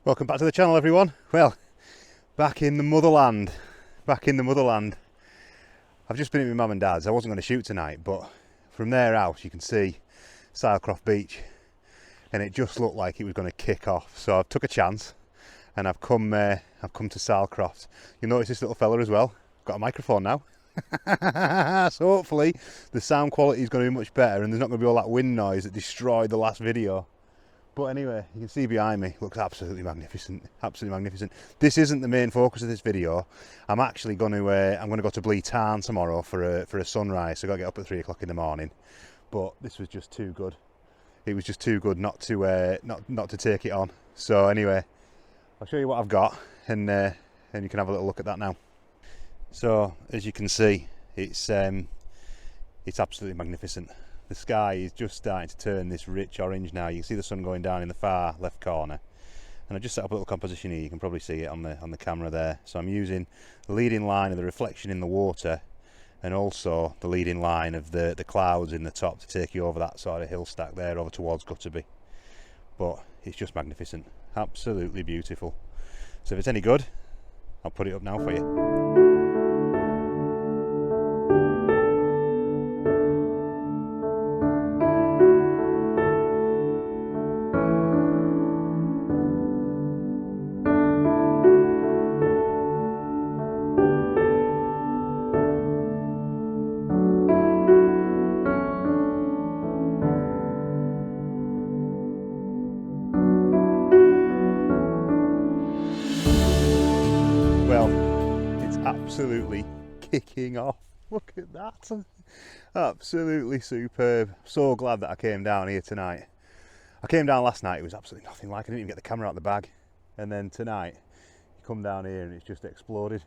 Welcome back to the channel, everyone. Well, back in the motherland. Back in the motherland. I've just been at my Mam and Dads. I wasn't going to shoot tonight, but from their house you can see Silecroft beach, and it just looked like it was going to kick off. So I took a chance, and I've come to Silecroft. You'll notice this little fella as well. I've got a microphone now. So hopefully the sound quality is going to be much better, and there's not going to be all that wind noise that destroyed the last video. But anyway, you can see behind me, looks absolutely magnificent, absolutely magnificent. This isn't the main focus of this video. I'm actually going to go to Blea Tarn tomorrow for a sunrise. So I got to get up at 3 o'clock in the morning. But this was just too good. It was just too good not to take it on. So anyway, I'll show you what I've got, and you can have a little look at that now. So as you can see, it's absolutely magnificent. The sky is just starting to turn this rich orange now. You can see the sun going down in the far left corner. And I just set up a little composition here. You can probably see it on the camera there. So I'm using the leading line of the reflection in the water, and also the leading line of the clouds in the top to take you over that sort of hill stack there over towards Gutterby. But it's just magnificent. Absolutely beautiful. So if it's any good, I'll put it up now for you. Well, it's absolutely kicking off. Look at that. Absolutely superb. So glad that I came down here tonight. I came down last night, it was absolutely nothing like. I didn't even get the camera out of the bag. And then tonight, you come down here and it's just exploded.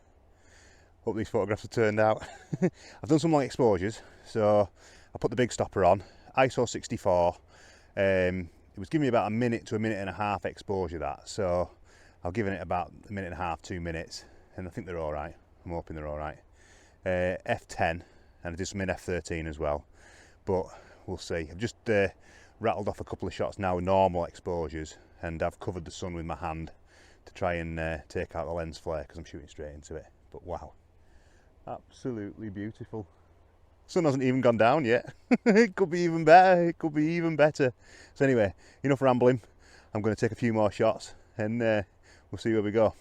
Hope these photographs have turned out. I've done some long exposures, so I put the big stopper on, ISO 64. It was giving me about a minute to a minute and a half exposure, that. So I've given it about a minute and a half, 2 minutes. And I think they're all right. I'm hoping they're all right. F10, and I did some in F13 as well, but we'll see. I've just rattled off a couple of shots now with normal exposures, and I've covered the sun with my hand to try and take out the lens flare because I'm shooting straight into it. But wow, absolutely beautiful. Sun hasn't even gone down yet. It could be even better. It could be even better. So anyway, enough rambling. I'm going to take a few more shots, and we'll see where we go.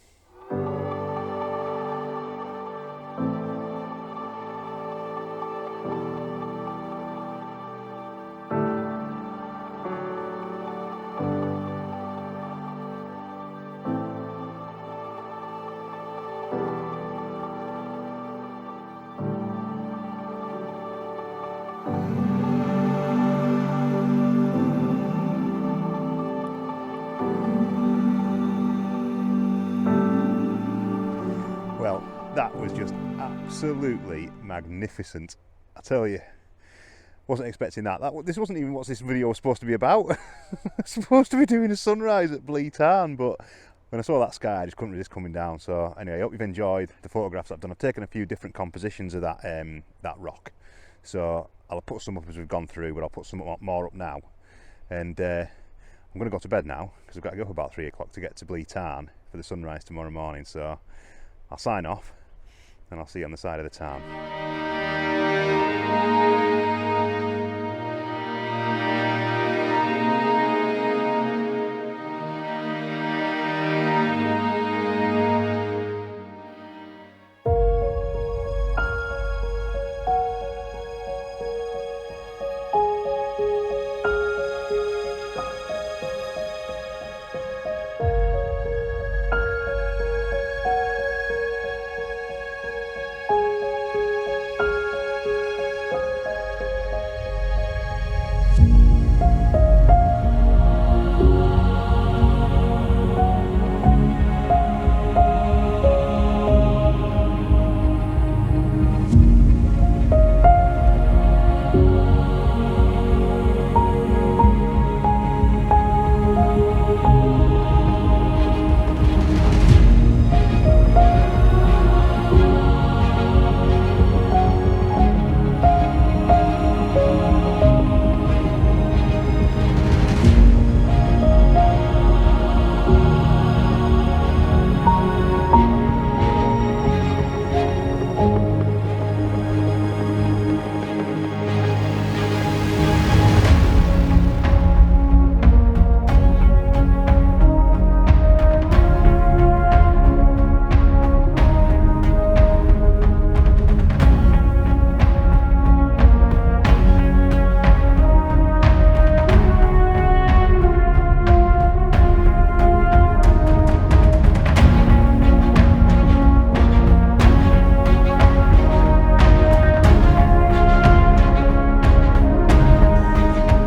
Well, that was just absolutely magnificent. I tell you, wasn't expecting that. This wasn't even what this video was supposed to be about. I was supposed to be doing a sunrise at Blea Tarn, but when I saw that sky, I just couldn't resist coming down. So anyway, I hope you've enjoyed the photographs I've done. I've taken a few different compositions of that rock. So I'll put some up as we've gone through, but I'll put some more up now. And I'm going to go to bed now because I've got to go up about 3 o'clock to get to Blea Tarn for the sunrise tomorrow morning. So I'll sign off, and I'll see you on the side of the tarn.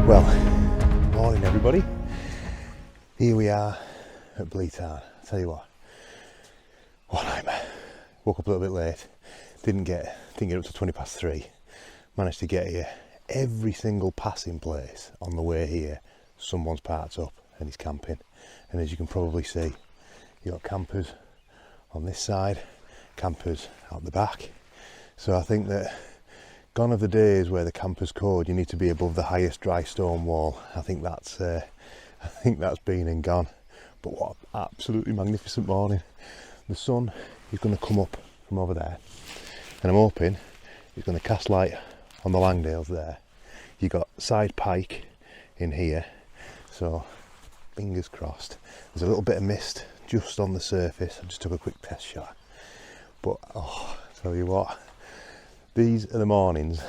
Well, morning everybody. Here we are at Blea Tarn. I'll tell you what a nightmare. Woke up a little bit late, didn't get up to 3:20. Managed to get here. Every single passing place on the way here, someone's parked up and is camping. And as you can probably see, you've got campers on this side, campers out the back. So I think that gone are the days where the campers code you need to be above the highest dry stone wall. I think that's been and gone. But what an absolutely magnificent morning. The sun is going to come up from over there, and I'm hoping it's going to cast light on the Langdales there. You got side pike in here, so fingers crossed. There's a little bit of mist just on the surface. I just took a quick test shot, but oh, I tell you what, these are the mornings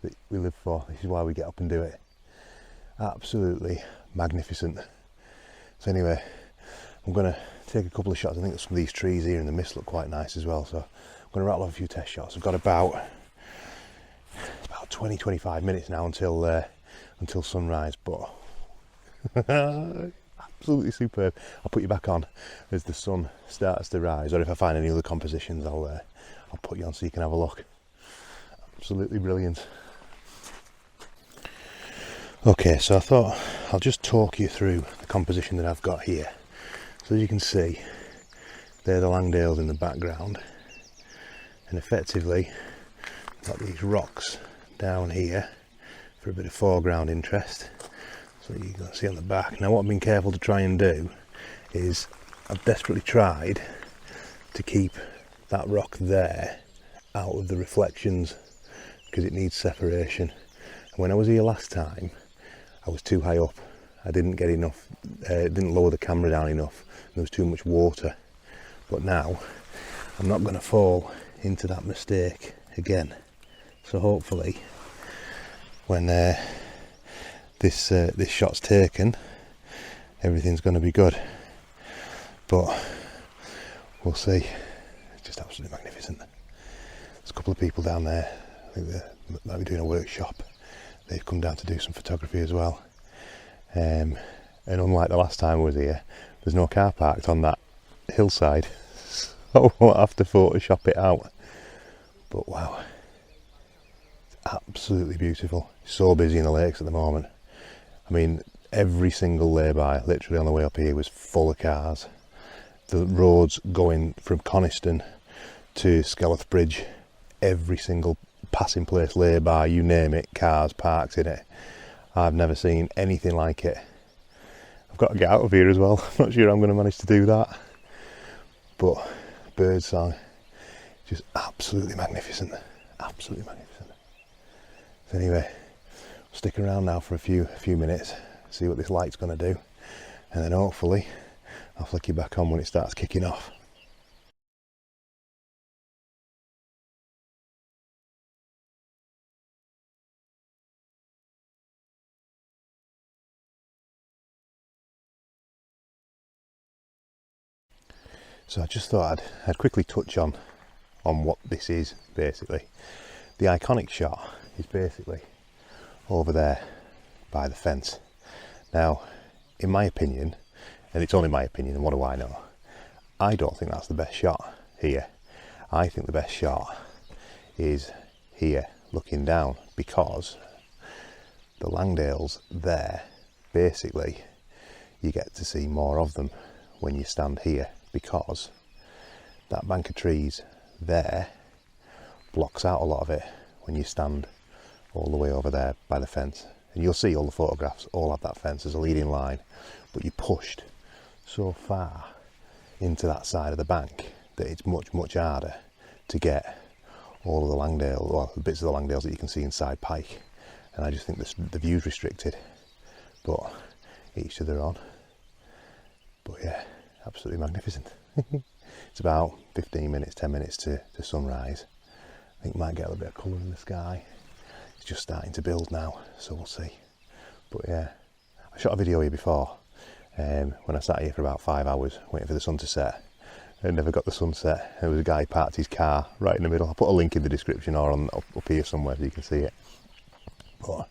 that we live for. This is why we get up and do it. Absolutely magnificent. So anyway, I'm going to take a couple of shots. I think some of these trees here in the mist look quite nice as well, so I'm going to rattle off a few test shots. I've got about 20-25 minutes now until sunrise, but absolutely superb. I'll put you back on as the sun starts to rise, or if I find any other compositions I'll put you on so you can have a look. Absolutely brilliant. Okay, so I thought I'll just talk you through the composition that I've got here. So as you can see, they're the Langdales in the background, and effectively I've got these rocks down here for a bit of foreground interest, so you can see on the back. Now what I've been careful to try and do is I've desperately tried to keep that rock there out of the reflections, because it needs separation. And when I was here last time, I was too high up. I didn't get enough, didn't lower the camera down enough. There was too much water. But now I'm not going to fall into that mistake again. So hopefully when this shot's taken, everything's going to be good. But we'll see. It's just absolutely magnificent. There's a couple of people down there. I think they might be doing a workshop. They've come down to do some photography as well. And unlike the last time I was here, there's no car parked on that hillside, so I won't have to Photoshop it out. But wow, it's absolutely beautiful. It's so busy in the lakes at the moment. I mean, every single lay-by, literally on the way up here, was full of cars. The roads going from Coniston to Skeleth Bridge, every single passing place, lay-by, you name it, cars parked in it. I've never seen anything like it. I've got to get out of here as well. I'm not sure I'm going to manage to do that. But birdsong, just absolutely magnificent. Absolutely magnificent. So anyway, stick around now for a few minutes, see what this light's going to do, and then hopefully I'll flick you back on when it starts kicking off. So I just thought I'd quickly touch on what this is basically. The iconic shot is basically over there by the fence. Now, in my opinion, and it's only my opinion, and what do I know? I don't think that's the best shot here. I think the best shot is here looking down, because the Langdales there, basically, you get to see more of them when you stand here, because that bank of trees there blocks out a lot of it when you stand all the way over there by the fence. And you'll see all the photographs all have that fence as a leading line, but you're pushed so far into that side of the bank that it's much harder to get all of the Langdale, well, the bits of the Langdales that you can see inside Pike. And I just think the view's restricted, but each to their own. But yeah, absolutely magnificent. It's about 15 minutes, 10 minutes to sunrise. I think might get a little bit of colour in the sky. It's just starting to build now, so we'll see. But yeah, I shot a video here before when I sat here for about 5 hours waiting for the sun to set. I never got the sunset. There was a guy who parked his car right in the middle. I'll put a link in the description or up here somewhere so you can see it. But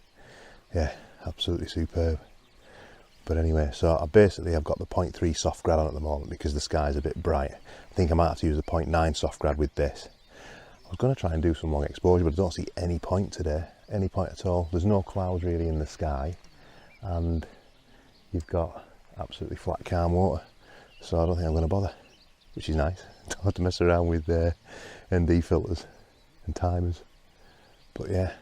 yeah, absolutely superb. But anyway, so I've got the 0.3 soft grad on at the moment because the sky's a bit bright. I think I might have to use the 0.9 soft grad with this. I was going to try and do some long exposure, but I don't see any point today, any point at all. There's no clouds really in the sky, and you've got absolutely flat, calm water. So I don't think I'm going to bother, which is nice. Don't have to mess around with ND filters and timers. But yeah,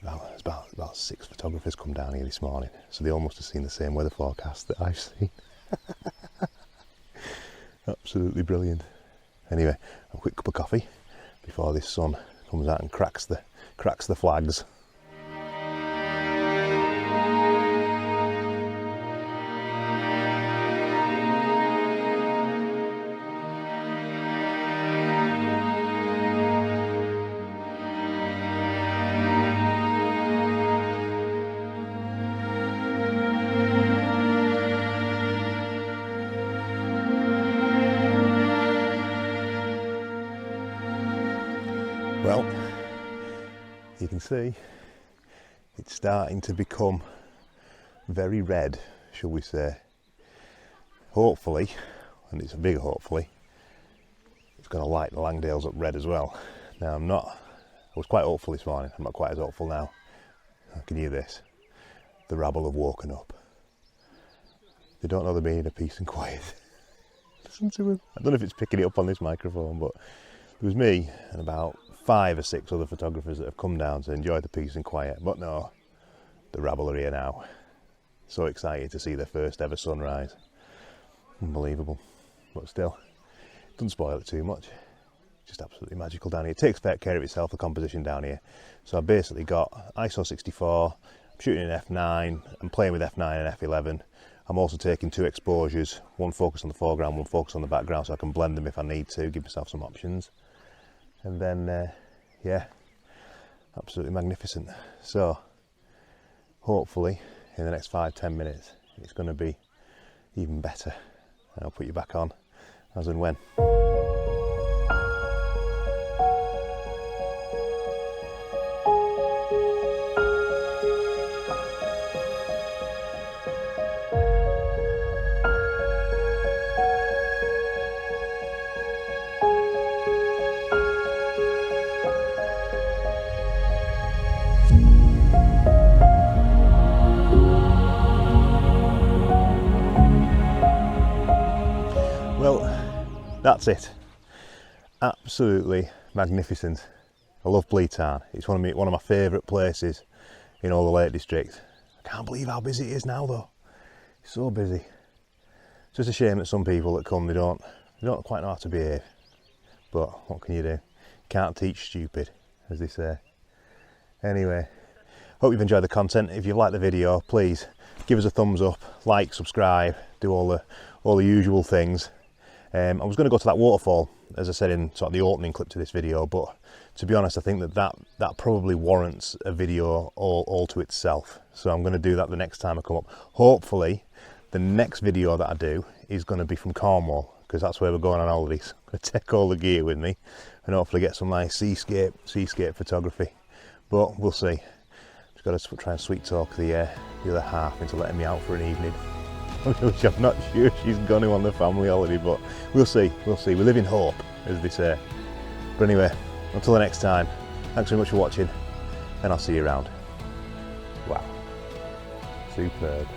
about 6 photographers come down here this morning, so they all must have seen the same weather forecast that I've seen. Absolutely brilliant. Anyway, a quick cup of coffee before this sun comes out and cracks the flags. Well, you can see it's starting to become very red, shall we say. Hopefully, and it's a big hopefully, it's going to light the Langdales up red as well. Now I was quite hopeful this morning, I'm not quite as hopeful now. I can hear this. The rabble have woken up. They don't know the meaning of peace and quiet. Listen to them. I don't know if it's picking it up on this microphone, but it was me and about 5 or 6 other photographers that have come down to enjoy the peace and quiet, but no, the rabble are here now. So excited to see their first ever sunrise. Unbelievable. But still, doesn't spoil it too much. Just absolutely magical down here. It takes fair care of itself, the composition down here. So I've basically got ISO 64, I'm shooting in f9, I'm playing with f9 and f11. I'm also taking 2 exposures, one focus on the foreground, one focus on the background, so I can blend them if I need to, give myself some options. And then, yeah, absolutely magnificent. So, hopefully, in the next 5-10 minutes, it's going to be even better. And I'll put you back on as and when. Well, that's it. Absolutely magnificent. I love Blea Tarn. It's one of my favourite places in all the Lake District. I can't believe how busy it is now though. It's so busy. It's just a shame that some people that come, they don't quite know how to behave. But what can you do? Can't teach stupid, as they say. Anyway, hope you've enjoyed the content. If you've liked the video, please give us a thumbs up, like, subscribe, do all the usual things. I was going to go to that waterfall, as I said in sort of the opening clip to this video, but to be honest, I think that probably warrants a video all to itself. So I'm going to do that the next time I come up. Hopefully, the next video that I do is going to be from Cornwall, because that's where we're going on holidays. I'm going to take all the gear with me and hopefully get some nice seascape photography. But we'll see. Just got to try and sweet talk the other half into letting me out for an evening. Which I'm not sure she's going to on the family holiday, but we'll see. We live in hope, as they say. But anyway, until the next time, thanks very much for watching, and I'll see you around. Wow, superb.